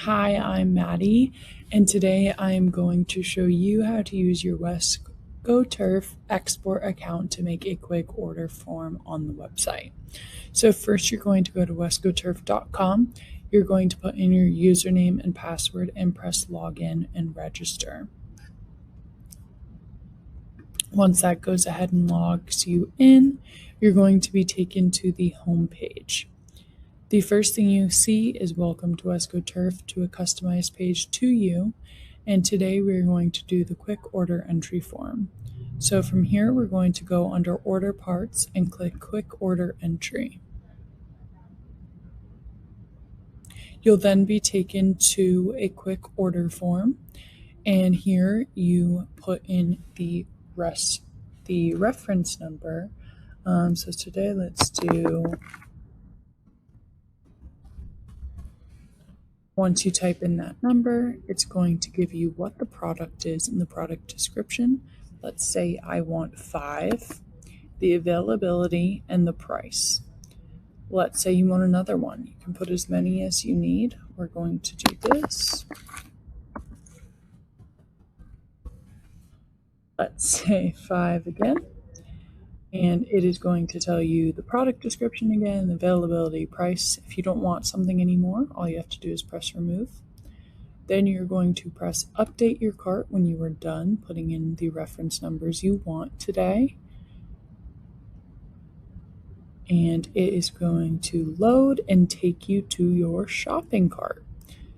Hi, I'm Maddie, and today I'm going to show you how to use your Wescoturf export account to make a quick order form on the website. So first you're going to go to wescoturf.com. You're going to put in your username and password and press login and register. Once that goes ahead and logs you in, you're going to be taken to the home page. The first thing you see is Welcome to Wescoturf, to a customized page to you, and today we're going to do the quick order entry form. So from here we're going to go under Order Parts and click Quick Order Entry. You'll then be taken to a quick order form, and here you put in the reference number. So today let's do. Once you type in that number, it's going to give you what the product is in the product description. Let's say I want 5, the availability, and the price. Let's say you want another one. You can put as many as you need. We're going to do this. Let's say 5 again. And it is going to tell you the product description again, the availability, price. If you don't want something anymore, all you have to do is press remove. Then you're going to press update your cart when you are done putting in the reference numbers you want today. And it is going to load and take you to your shopping cart.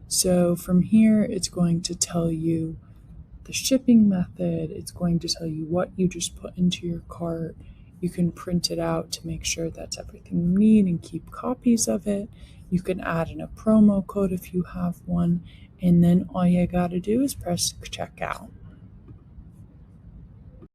So from here, it's going to tell you the shipping method. It's going to tell you what you just put into your cart. You can print it out to make sure that's everything you need and keep copies of it. You can add in a promo code if you have one. And then all you gotta do is press checkout.